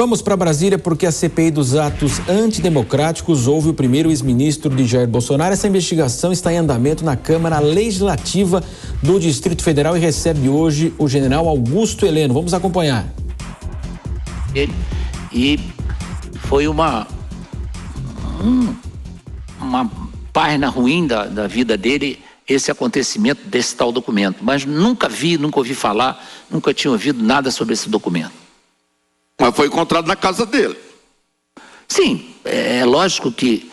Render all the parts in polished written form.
Vamos para Brasília porque a CPI dos atos antidemocráticos ouve o primeiro ex-ministro de Jair Bolsonaro. Essa investigação está em andamento na Câmara Legislativa do Distrito Federal e recebe hoje o general Augusto Heleno. Vamos acompanhar. E foi uma página ruim da vida dele, esse acontecimento desse tal documento. Mas nunca ouvi falar, nunca tinha ouvido nada sobre esse documento. Mas foi encontrado na casa dele. Sim, é lógico que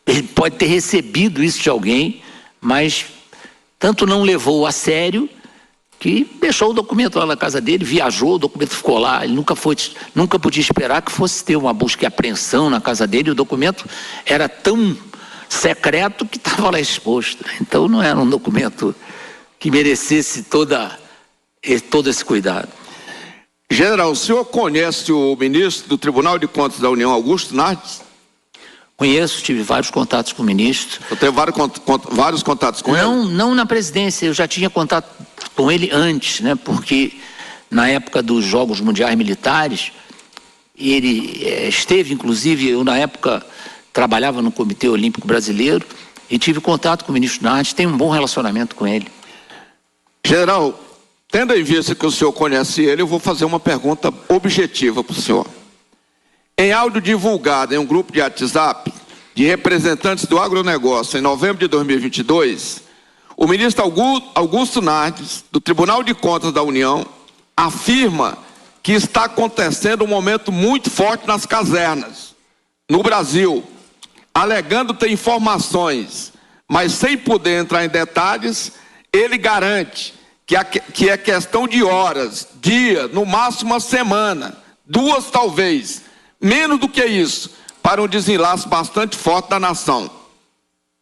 ele pode ter recebido isso de alguém, mas tanto não levou a sério que deixou o documento lá na casa dele, viajou, o documento ficou lá, ele nunca podia esperar que fosse ter uma busca e apreensão na casa dele, o documento era tão secreto que estava lá exposto. Então não era um documento que merecesse todo esse cuidado. General, o senhor conhece o ministro do Tribunal de Contas da União, Augusto Nardes? Conheço, tive vários contatos com o ministro. Eu tenho vários contatos com ele? Não na presidência, eu já tinha contato com ele antes, né? Porque na época dos Jogos Mundiais Militares, ele esteve, inclusive, eu na época trabalhava no Comitê Olímpico Brasileiro e tive contato com o ministro Nardes, tenho um bom relacionamento com ele. General, tendo em vista que o senhor conhece ele, eu vou fazer uma pergunta objetiva para o senhor. Em áudio divulgado em um grupo de WhatsApp de representantes do agronegócio em novembro de 2022, o ministro Augusto Nardes, do Tribunal de Contas da União, afirma que está acontecendo um momento muito forte nas casernas, no Brasil, alegando ter informações, mas sem poder entrar em detalhes, ele garante que é questão de horas, dia, no máximo uma semana, 2 talvez, menos do que isso, para um desenlace bastante forte da nação,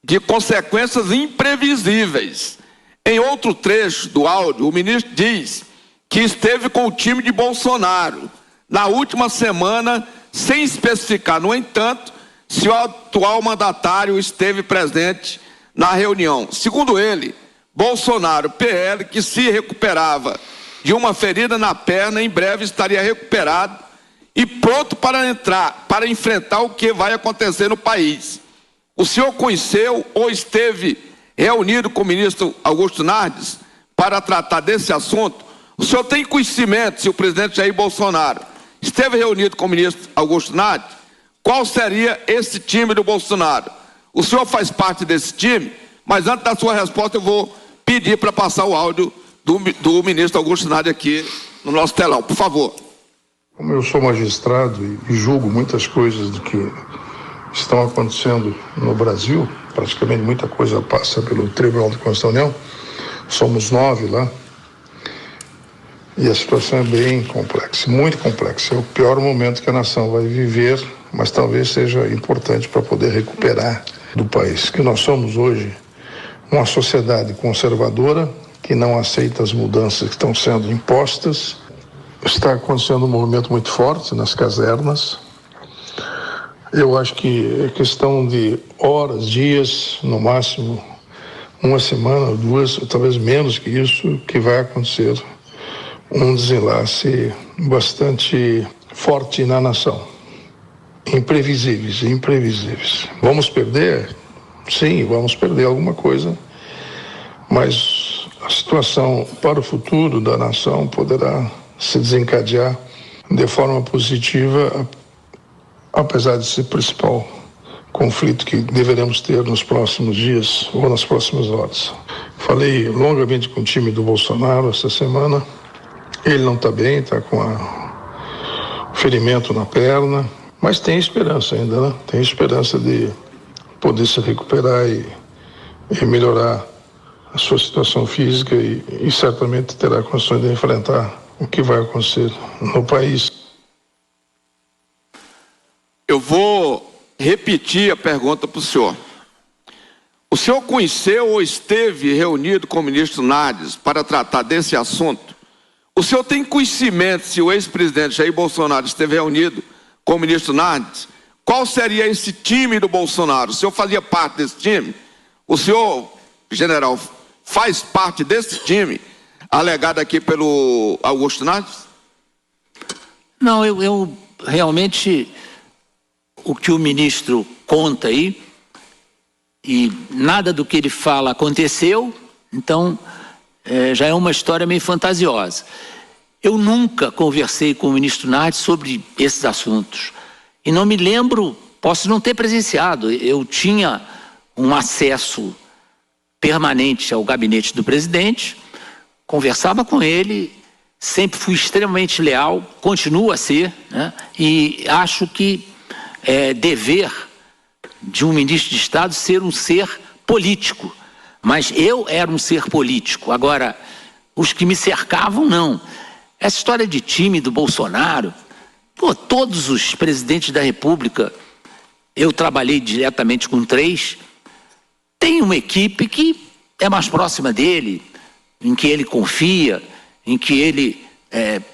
de consequências imprevisíveis. Em outro trecho do áudio, o ministro diz que esteve com o time de Bolsonaro na última semana, sem especificar, no entanto, se o atual mandatário esteve presente na reunião. Segundo ele, Bolsonaro, PL, que se recuperava de uma ferida na perna, em breve estaria recuperado e pronto para enfrentar o que vai acontecer no país. O senhor conheceu ou esteve reunido com o ministro Augusto Nardes para tratar desse assunto? O senhor tem conhecimento se o presidente Jair Bolsonaro esteve reunido com o ministro Augusto Nardes? Qual seria esse time do Bolsonaro? O senhor faz parte desse time? Mas antes da sua resposta eu vou pedir para passar o áudio do ministro Augusto Nardes aqui no nosso telão, por favor. Como eu sou magistrado e julgo muitas coisas do que estão acontecendo no Brasil, praticamente muita coisa passa pelo Tribunal de Contas da União, somos 9 lá, e a situação é bem complexa, muito complexa. É o pior momento que a nação vai viver, mas talvez seja importante para poder recuperar do país. Que nós somos hoje uma sociedade conservadora que não aceita as mudanças que estão sendo impostas. Está acontecendo um movimento muito forte nas casernas. Eu acho que é questão de horas, dias, no máximo uma semana, 2, ou talvez menos que isso, que vai acontecer um desenlace bastante forte na nação. Imprevisíveis. Vamos perder? Sim, vamos perder alguma coisa, mas a situação para o futuro da nação poderá se desencadear de forma positiva, apesar de ser o principal conflito que deveremos ter nos próximos dias ou nas próximas horas. Falei longamente com o time do Bolsonaro essa semana. Ele não está bem, está com ferimento na perna, mas tem esperança ainda, né? Tem esperança de poder se recuperar e melhorar a sua situação física e certamente terá condições de enfrentar o que vai acontecer no país. Eu vou repetir a pergunta para o senhor. O senhor conheceu ou esteve reunido com o ministro Nardes para tratar desse assunto? O senhor tem conhecimento se o ex-presidente Jair Bolsonaro esteve reunido com o ministro Nardes? Qual seria esse time do Bolsonaro? O senhor fazia parte desse time? O senhor, general, faz parte desse time alegado aqui pelo Augusto Nardes? Não, eu realmente, o que o ministro conta aí, e nada do que ele fala aconteceu, então já é uma história meio fantasiosa. Eu nunca conversei com o ministro Nardes sobre esses assuntos. E não me lembro, posso não ter presenciado, eu tinha um acesso permanente ao gabinete do presidente, conversava com ele, sempre fui extremamente leal, continuo a ser, né? E acho que é dever de um ministro de Estado ser um ser político. Mas eu era um ser político. Agora, os que me cercavam, não. Essa história de time do Bolsonaro, todos os presidentes da República, eu trabalhei diretamente com 3, tem uma equipe que é mais próxima dele, em que ele confia, em que ele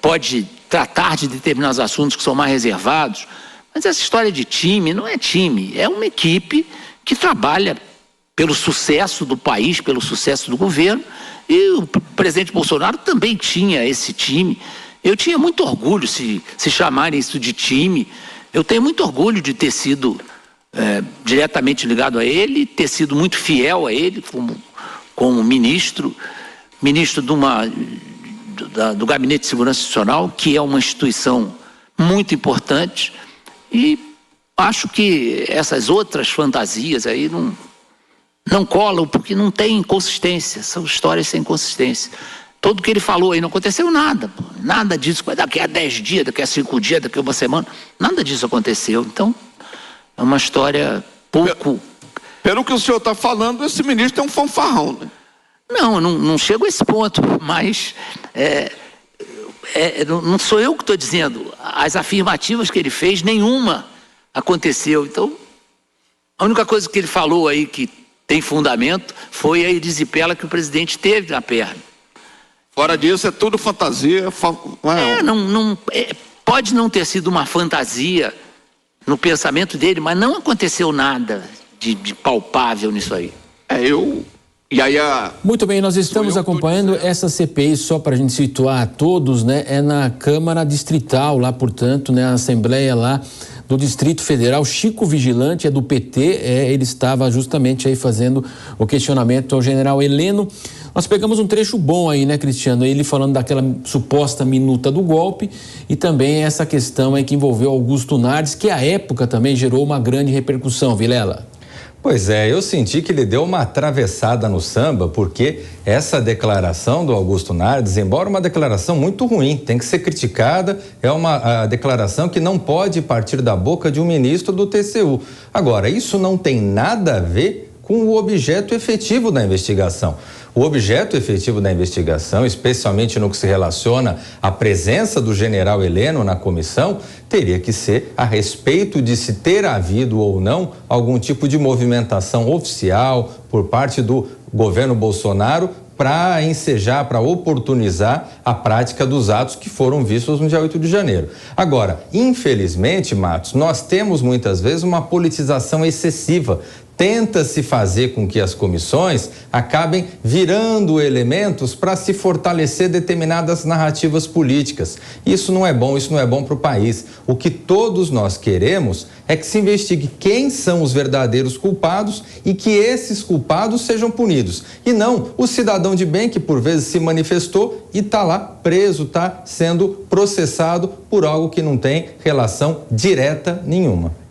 pode tratar de determinados assuntos que são mais reservados. Mas essa história de time não é time, é uma equipe que trabalha pelo sucesso do país, pelo sucesso do governo, e o presidente Bolsonaro também tinha esse time. Eu tinha muito orgulho se chamarem isso de time. Eu tenho muito orgulho de ter sido diretamente ligado a ele, ter sido muito fiel a ele como ministro do Gabinete de Segurança Institucional, que é uma instituição muito importante. E acho que essas outras fantasias aí não colam, porque não tem consistência, são histórias sem consistência. Tudo que ele falou aí não aconteceu nada, nada disso, daqui a 10 dias, daqui a 5 dias, daqui a uma semana, nada disso aconteceu. Então, é uma história pouco... Pelo que o senhor está falando, esse ministro é um fanfarrão, né? Não chego a esse ponto, mas não sou eu que estou dizendo. As afirmativas que ele fez, nenhuma aconteceu. Então, a única coisa que ele falou aí que tem fundamento foi a erisipela que o presidente teve na perna. Fora disso, é tudo fantasia. Pode não ter sido uma fantasia no pensamento dele, mas não aconteceu nada de palpável nisso aí. Muito bem, nós estamos acompanhando essa CPI, só para a gente situar a todos, né? É na Câmara Distrital, lá, portanto, né? A Assembleia lá do Distrito Federal. Chico Vigilante é do PT, ele estava justamente aí fazendo o questionamento ao general Heleno. Nós pegamos um trecho bom aí, né, Cristiano? Ele falando daquela suposta minuta do golpe e também essa questão aí que envolveu Augusto Nardes, que à época também gerou uma grande repercussão, Vilela. Pois é, eu senti que ele deu uma atravessada no samba, porque essa declaração do Augusto Nardes, embora uma declaração muito ruim, tem que ser criticada, é uma declaração que não pode partir da boca de um ministro do TCU. Agora, isso não tem nada a ver com o objeto efetivo da investigação. O objeto efetivo da investigação, especialmente no que se relaciona à presença do general Heleno na comissão, teria que ser a respeito de se ter havido ou não algum tipo de movimentação oficial por parte do governo Bolsonaro para ensejar, para oportunizar a prática dos atos que foram vistos no dia 8 de janeiro. Agora, infelizmente, Matos, nós temos muitas vezes uma politização excessiva. Tenta-se fazer com que as comissões acabem virando elementos para se fortalecer determinadas narrativas políticas. Isso não é bom para o país. O que todos nós queremos é que se investigue quem são os verdadeiros culpados e que esses culpados sejam punidos. E não o cidadão de bem que por vezes se manifestou e está lá preso, está sendo processado por algo que não tem relação direta nenhuma.